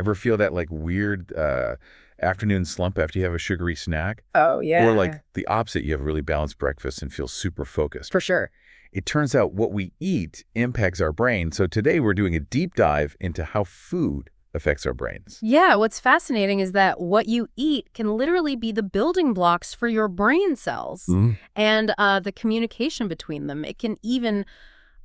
Ever feel that like weird afternoon slump after you have a sugary snack? Oh, Or yeah. like the opposite, you have a really balanced breakfast and feel super focused. For sure. It turns out what we eat impacts our brain. So today we're doing a deep dive into how food affects our brains. Yeah, what's fascinating is that what you eat can literally be the building blocks for your brain cells Mm. and the communication between them. It can even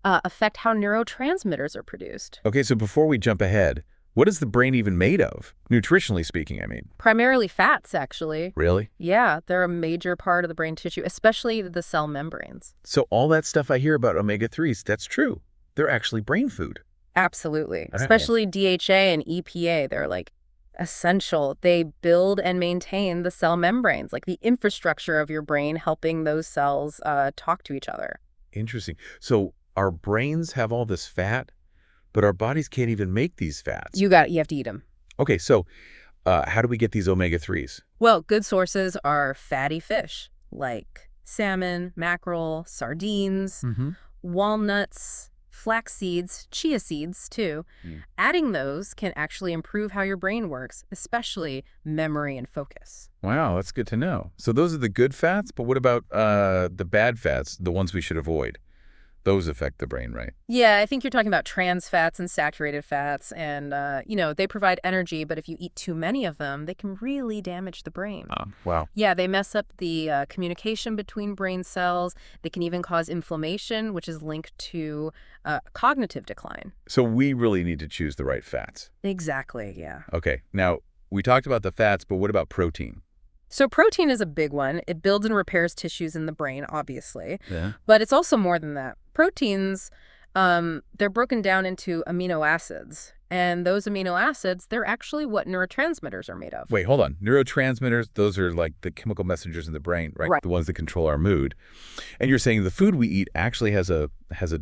affect how neurotransmitters are produced. Okay, so before we jump ahead, what is the brain even made of? Nutritionally speaking, I mean. Primarily fats, actually. Really? Yeah, they're a major part of the brain tissue, especially the cell membranes. So all that stuff I hear about omega-3s, that's true. They're actually brain food. Absolutely. All right. Especially DHA and EPA. They're like essential. They build and maintain the cell membranes, like the infrastructure of your brain, helping those cells talk to each other. Interesting. So our brains have all this fat, but our bodies can't even make these fats. You have to eat them. Okay, so how do we get these omega-3s? Well, good sources are fatty fish, like salmon, mackerel, sardines, walnuts, flax seeds, chia seeds, too. Adding those can actually improve how your brain works, especially memory and focus. Wow, that's good to know. So those are the good fats, but what about the bad fats, the ones we should avoid? Those affect the brain, right? Yeah, I think you're talking about trans fats and saturated fats, and, they provide energy, but if you eat too many of them, they can really damage the brain. Wow. Yeah, they mess up the communication between brain cells. They can even cause inflammation, which is linked to cognitive decline. So we really need to choose the right fats. Exactly, yeah. Okay, now we talked about the fats, but what about protein? So protein is a big one. It builds and repairs tissues in the brain, obviously. Yeah. But it's also more than that. Proteins, they're broken down into amino acids. And those amino acids, they're actually what neurotransmitters are made of. Wait, hold on. Neurotransmitters, those are like the chemical messengers in the brain, right? Right. The ones that control our mood. And you're saying the food we eat actually has a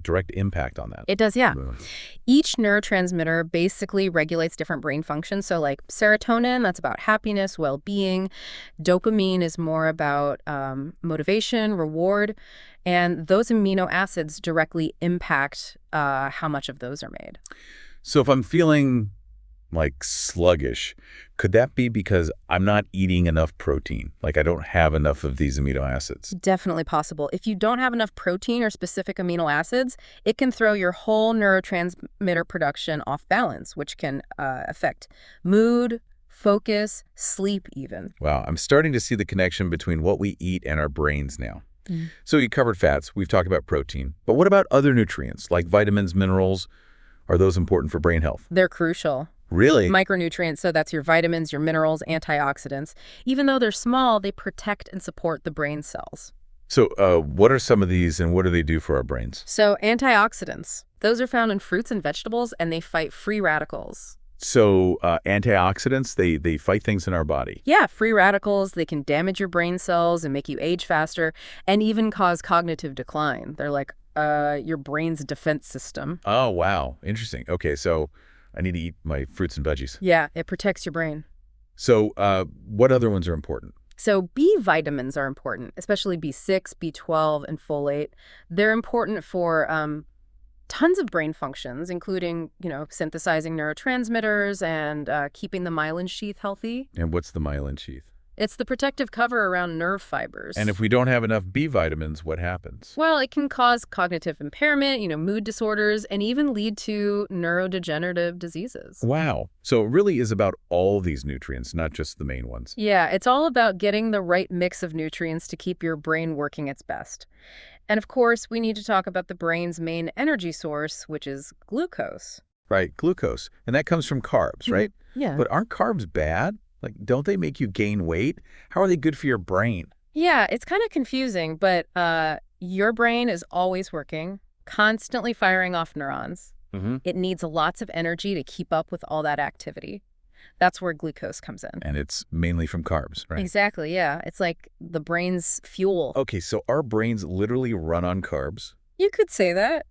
direct impact on that. It does, yeah. Ugh. Each neurotransmitter basically regulates different brain functions. So like serotonin, that's about happiness, well-being. Dopamine is more about motivation, reward. And those amino acids directly impact how much of those are made. So if I'm feeling like sluggish, could that be because I'm not eating enough protein? Like I don't have enough of these amino acids? Definitely possible. If you don't have enough protein or specific amino acids, it can throw your whole neurotransmitter production off balance, which can affect mood, focus, sleep even. Wow, I'm starting to see the connection between what we eat and our brains now. So you covered fats, we've talked about protein, but what about other nutrients like vitamins, minerals? Are those important for brain health? They're crucial. Really? Micronutrients, so that's your vitamins, your minerals, antioxidants. Even though they're small, they protect and support the brain cells. So what are some of these and what do they do for our brains? So antioxidants, those are found in fruits and vegetables, and they fight free radicals. So antioxidants, they fight things in our body. Yeah, free radicals, they can damage your brain cells and make you age faster and even cause cognitive decline. They're like your brain's defense system. Oh, wow. Interesting. Okay, so I need to eat my fruits and veggies. Yeah, it protects your brain. So what other ones are important? So B vitamins are important, especially B6, B12, and folate. They're important for tons of brain functions, including, synthesizing neurotransmitters and keeping the myelin sheath healthy. And what's the myelin sheath? It's the protective cover around nerve fibers. And if we don't have enough B vitamins, what happens? Well, it can cause cognitive impairment, mood disorders, and even lead to neurodegenerative diseases. Wow. So it really is about all these nutrients, not just the main ones. Yeah, it's all about getting the right mix of nutrients to keep your brain working its best. And of course, we need to talk about the brain's main energy source, which is glucose. Right, glucose. And that comes from carbs, right? Yeah. But aren't carbs bad? Like, don't they make you gain weight? How are they good for your brain? Yeah, it's kind of confusing, but your brain is always working, constantly firing off neurons. It needs lots of energy to keep up with all that activity. That's where glucose comes in. And it's mainly from carbs, right? Exactly, yeah. It's like the brain's fuel. Okay, so our brains literally run on carbs, You could say that.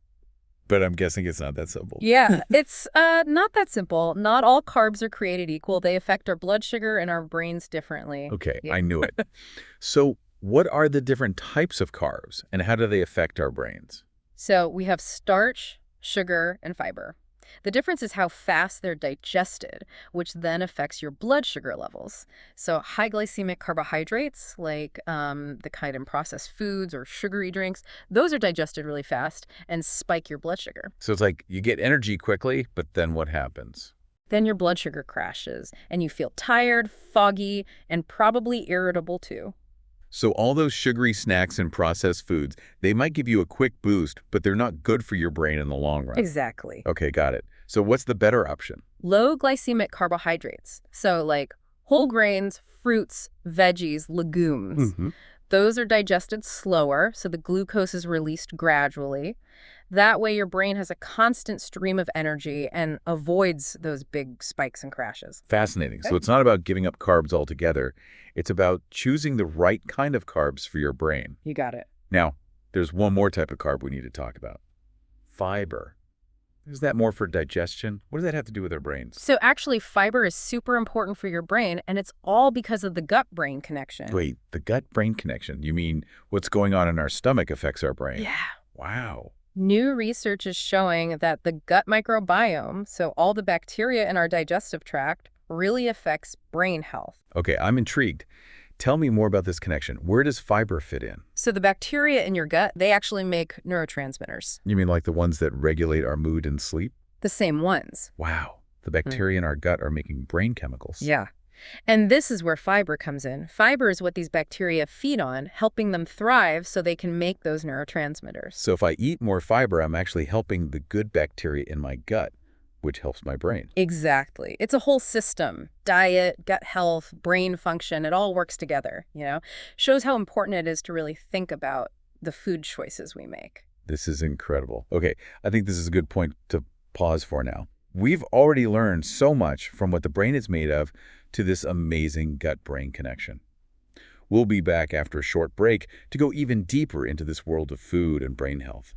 but I'm guessing it's not that simple. Yeah, it's not that simple. Not all carbs are created equal. They affect our blood sugar and our brains differently. Okay, Yeah. I knew it. So what are the different types of carbs, and how do they affect our brains? So we have starch, sugar, and fiber. The difference is how fast they're digested, which then affects your blood sugar levels. So high glycemic carbohydrates, like the kind in processed foods or sugary drinks, those are digested really fast and spike your blood sugar. So it's like you get energy quickly, but then what happens? Then your blood sugar crashes, and you feel tired, foggy, and probably irritable too. So all those sugary snacks and processed foods, they might give you a quick boost, but they're not good for your brain in the long run. Exactly. Okay, got it. So what's the better option? Low glycemic carbohydrates. So like whole grains, fruits, veggies, legumes. Those are digested slower, so the glucose is released gradually. That way your brain has a constant stream of energy and avoids those big spikes and crashes. Fascinating. So it's not about giving up carbs altogether. It's about choosing the right kind of carbs for your brain. You got it. Now, there's one more type of carb we need to talk about. Fiber. Is that more for digestion? What does that have to do with our brains? So actually, fiber is super important for your brain, and it's all because of the gut-brain connection. Wait, the gut-brain connection. You mean what's going on in our stomach affects our brain? Yeah. Wow. New research is showing that the gut microbiome, so all the bacteria in our digestive tract, really affects brain health. Okay, I'm intrigued. Tell me more about this connection. Where does fiber fit in? So the bacteria in your gut, they actually make neurotransmitters. You mean like the ones that regulate our mood and sleep? The same ones. Wow. The bacteria in our gut are making brain chemicals. Yeah. And this is where fiber comes in. Fiber is what these bacteria feed on, helping them thrive so they can make those neurotransmitters. So if I eat more fiber, I'm actually helping the good bacteria in my gut, which helps my brain. Exactly. It's a whole system. Diet, gut health, brain function, it all works together, Shows how important it is to really think about the food choices we make. This is incredible. Okay, I think this is a good point to pause for now. We've already learned so much from what the brain is made of to this amazing gut-brain connection. We'll be back after a short break to go even deeper into this world of food and brain health.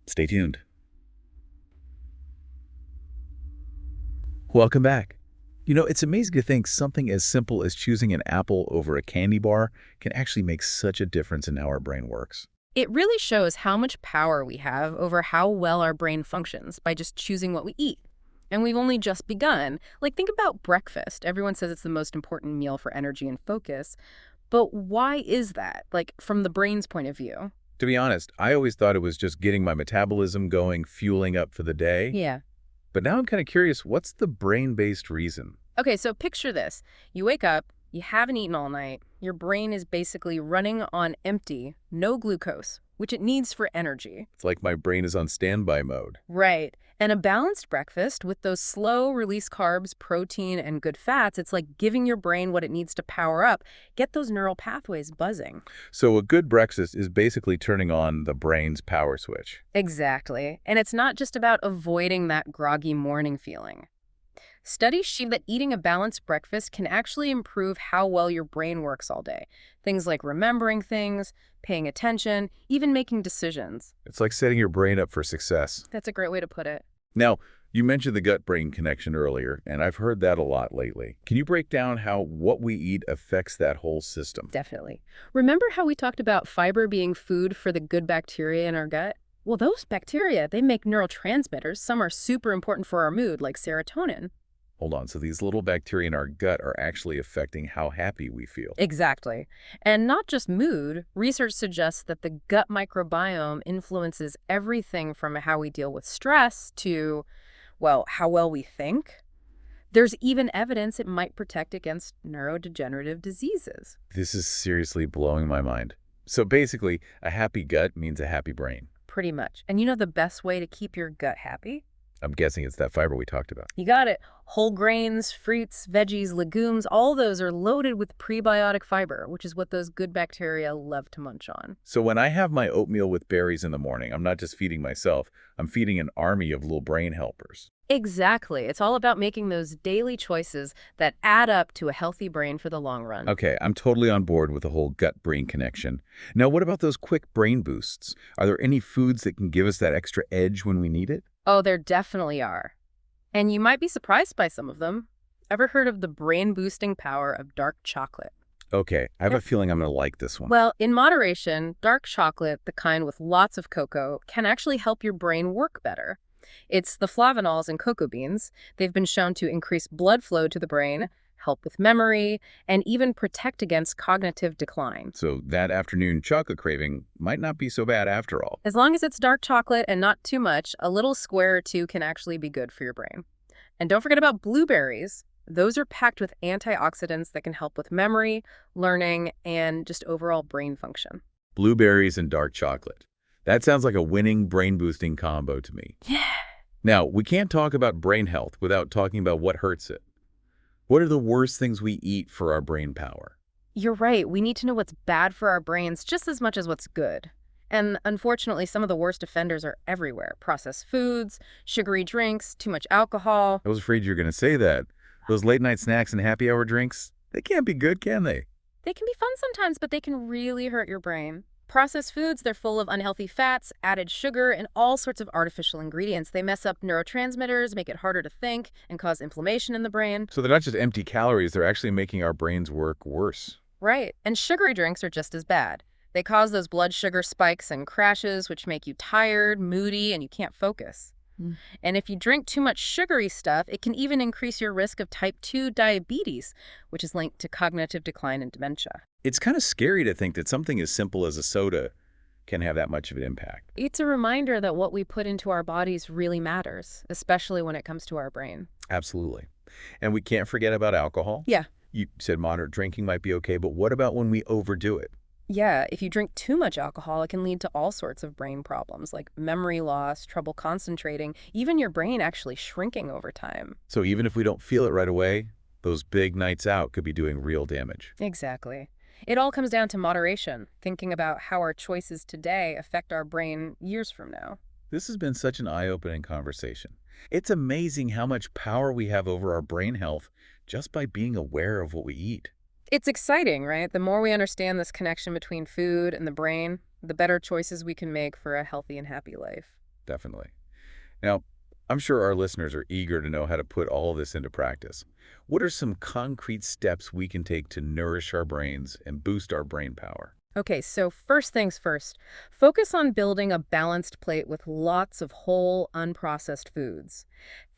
Stay tuned. Welcome back. It's amazing to think something as simple as choosing an apple over a candy bar can actually make such a difference in how our brain works. It really shows how much power we have over how well our brain functions by just choosing what we eat. And we've only just begun. Like, think about breakfast. Everyone says it's the most important meal for energy and focus. But why is that, like, from the brain's point of view? To be honest, I always thought it was just getting my metabolism going, fueling up for the day. Yeah. But now I'm kind of curious, what's the brain-based reason? Okay, so picture this. You wake up, you haven't eaten all night. Your brain is basically running on empty, no glucose, which it needs for energy. It's like my brain is on standby mode. Right. And a balanced breakfast with those slow-release carbs, protein, and good fats, it's like giving your brain what it needs to power up, get those neural pathways buzzing. So a good breakfast is basically turning on the brain's power switch. Exactly. And it's not just about avoiding that groggy morning feeling. Studies show that eating a balanced breakfast can actually improve how well your brain works all day. Things like remembering things, paying attention, even making decisions. It's like setting your brain up for success. That's a great way to put it. Now, you mentioned the gut-brain connection earlier, and I've heard that a lot lately. Can you break down how what we eat affects that whole system? Definitely. Remember how we talked about fiber being food for the good bacteria in our gut? Well, those bacteria, they make neurotransmitters. Some are super important for our mood, like serotonin. Hold on, so these little bacteria in our gut are actually affecting how happy we feel. Exactly. And not just mood, research suggests that the gut microbiome influences everything from how we deal with stress to, well, how well we think. There's even evidence it might protect against neurodegenerative diseases. This is seriously blowing my mind. So basically, a happy gut means a happy brain. Pretty much. And you know the best way to keep your gut happy? I'm guessing it's that fiber we talked about. You got it. Whole grains, fruits, veggies, legumes, all those are loaded with prebiotic fiber, which is what those good bacteria love to munch on. So when I have my oatmeal with berries in the morning, I'm not just feeding myself, I'm feeding an army of little brain helpers. Exactly. It's all about making those daily choices that add up to a healthy brain for the long run. Okay, I'm totally on board with the whole gut-brain connection. Now, what about those quick brain boosts? Are there any foods that can give us that extra edge when we need it? Oh, there definitely are. And you might be surprised by some of them. Ever heard of the brain-boosting power of dark chocolate? Okay, I have a feeling I'm going to like this one. Well, in moderation, dark chocolate, the kind with lots of cocoa, can actually help your brain work better. It's the flavonols in cocoa beans. They've been shown to increase blood flow to the brain, help with memory, and even protect against cognitive decline. So that afternoon chocolate craving might not be so bad after all. As long as it's dark chocolate and not too much, a little square or two can actually be good for your brain. And don't forget about blueberries. Those are packed with antioxidants that can help with memory, learning, and just overall brain function. Blueberries and dark chocolate. That sounds like a winning brain-boosting combo to me. Yeah. Now, we can't talk about brain health without talking about what hurts it. What are the worst things we eat for our brain power? You're right. We need to know what's bad for our brains just as much as what's good. And unfortunately, some of the worst offenders are everywhere. Processed foods, sugary drinks, too much alcohol. I was afraid you were going to say that. Those late-night snacks and happy hour drinks, they can't be good, can they? They can be fun sometimes, but they can really hurt your brain. Processed foods, they're full of unhealthy fats, added sugar, and all sorts of artificial ingredients. They mess up neurotransmitters, make it harder to think, and cause inflammation in the brain. So they're not just empty calories, they're actually making our brains work worse. Right. And sugary drinks are just as bad. They cause those blood sugar spikes and crashes, which make you tired, moody, and you can't focus. And if you drink too much sugary stuff, it can even increase your risk of type 2 diabetes, which is linked to cognitive decline and dementia. It's kind of scary to think that something as simple as a soda can have that much of an impact. It's a reminder that what we put into our bodies really matters, especially when it comes to our brain. Absolutely. And we can't forget about alcohol. Yeah. You said moderate drinking might be okay, but what about when we overdo it? Yeah, if you drink too much alcohol, it can lead to all sorts of brain problems like memory loss, trouble concentrating, even your brain actually shrinking over time. So even if we don't feel it right away, those big nights out could be doing real damage. Exactly. It all comes down to moderation, thinking about how our choices today affect our brain years from now. This has been such an eye-opening conversation. It's amazing how much power we have over our brain health just by being aware of what we eat. It's exciting, right? The more we understand this connection between food and the brain, the better choices we can make for a healthy and happy life. Definitely. Now, I'm sure our listeners are eager to know how to put all of this into practice. What are some concrete steps we can take to nourish our brains and boost our brain power? Okay, so first things first, focus on building a balanced plate with lots of whole, unprocessed foods.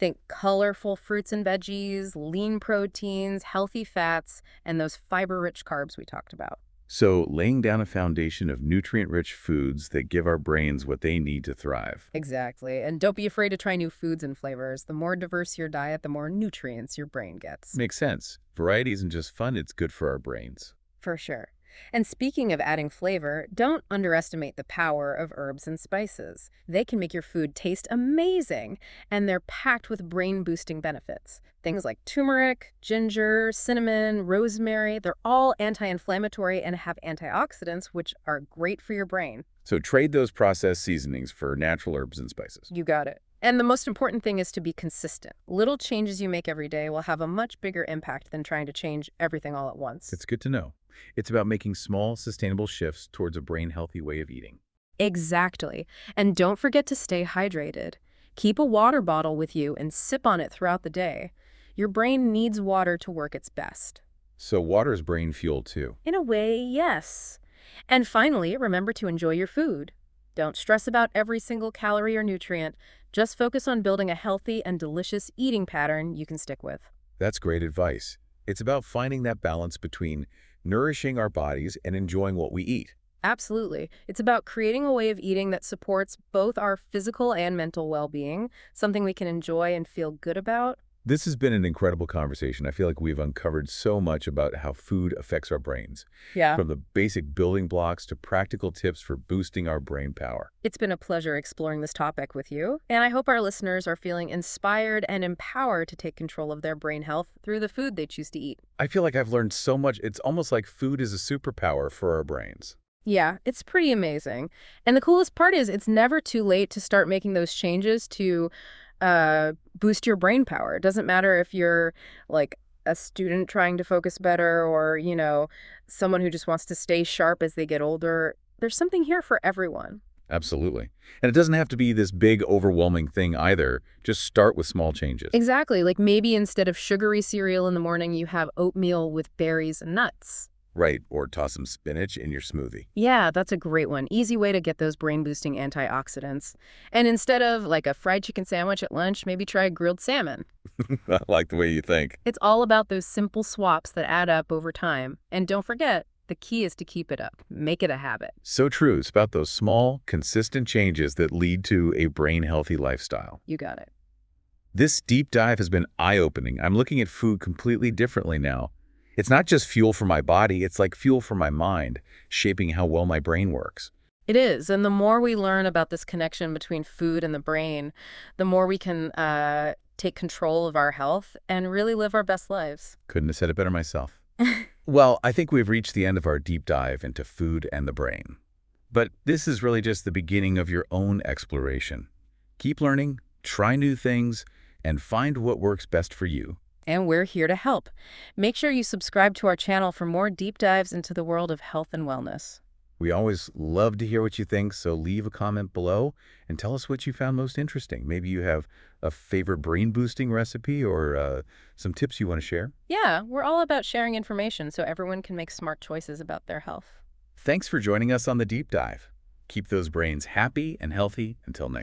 Think colorful fruits and veggies, lean proteins, healthy fats, and those fiber-rich carbs we talked about. So, laying down a foundation of nutrient-rich foods that give our brains what they need to thrive. Exactly, and don't be afraid to try new foods and flavors. The more diverse your diet, the more nutrients your brain gets. Makes sense. Variety isn't just fun, it's good for our brains. For sure. And speaking of adding flavor, don't underestimate the power of herbs and spices. They can make your food taste amazing, and they're packed with brain-boosting benefits. Things like turmeric, ginger, cinnamon, rosemary, they're all anti-inflammatory and have antioxidants, which are great for your brain. So trade those processed seasonings for natural herbs and spices. You got it. And the most important thing is to be consistent. Little changes you make every day will have a much bigger impact than trying to change everything all at once. It's good to know. It's about making small, sustainable shifts towards a brain-healthy way of eating. Exactly. And don't forget to stay hydrated. Keep a water bottle with you and sip on it throughout the day. Your brain needs water to work its best. So water's brain fuel too. In a way, yes. And finally, remember to enjoy your food. Don't stress about every single calorie or nutrient. Just focus on building a healthy and delicious eating pattern you can stick with. That's great advice. It's about finding that balance between nourishing our bodies and enjoying what we eat. Absolutely. It's about creating a way of eating that supports both our physical and mental well-being, something we can enjoy and feel good about. This has been an incredible conversation. I feel like we've uncovered so much about how food affects our brains, Yeah. from the basic building blocks to practical tips for boosting our brain power. It's been a pleasure exploring this topic with you, and I hope our listeners are feeling inspired and empowered to take control of their brain health through the food they choose to eat. I feel like I've learned so much. It's almost like food is a superpower for our brains. Yeah, it's pretty amazing. And the coolest part is it's never too late to start making those changes to boost your brain power. It doesn't matter if you're like a student trying to focus better or, someone who just wants to stay sharp as they get older. There's something here for everyone. Absolutely. And it doesn't have to be this big, overwhelming thing either. Just start with small changes. Exactly. Like maybe instead of sugary cereal in the morning, you have oatmeal with berries and nuts. Right, or toss some spinach in your smoothie. Yeah, that's a great one. Easy way to get those brain-boosting antioxidants. And instead of like a fried chicken sandwich at lunch, maybe try grilled salmon. I like the way you think. It's all about those simple swaps that add up over time. And don't forget, the key is to keep it up. Make it a habit. So true. It's about those small, consistent changes that lead to a brain-healthy lifestyle. You got it. This deep dive has been eye-opening. I'm looking at food completely differently now. It's not just fuel for my body, it's like fuel for my mind, shaping how well my brain works. It is. And the more we learn about this connection between food and the brain, the more we can take control of our health and really live our best lives. Couldn't have said it better myself. Well, I think we've reached the end of our deep dive into food and the brain. But this is really just the beginning of your own exploration. Keep learning, try new things, and find what works best for you. And we're here to help. Make sure you subscribe to our channel for more deep dives into the world of health and wellness. We always love to hear what you think, so leave a comment below and tell us what you found most interesting. Maybe you have a favorite brain-boosting recipe or some tips you want to share. Yeah, we're all about sharing information so everyone can make smart choices about their health. Thanks for joining us on the Deep Dive. Keep those brains happy and healthy until next time.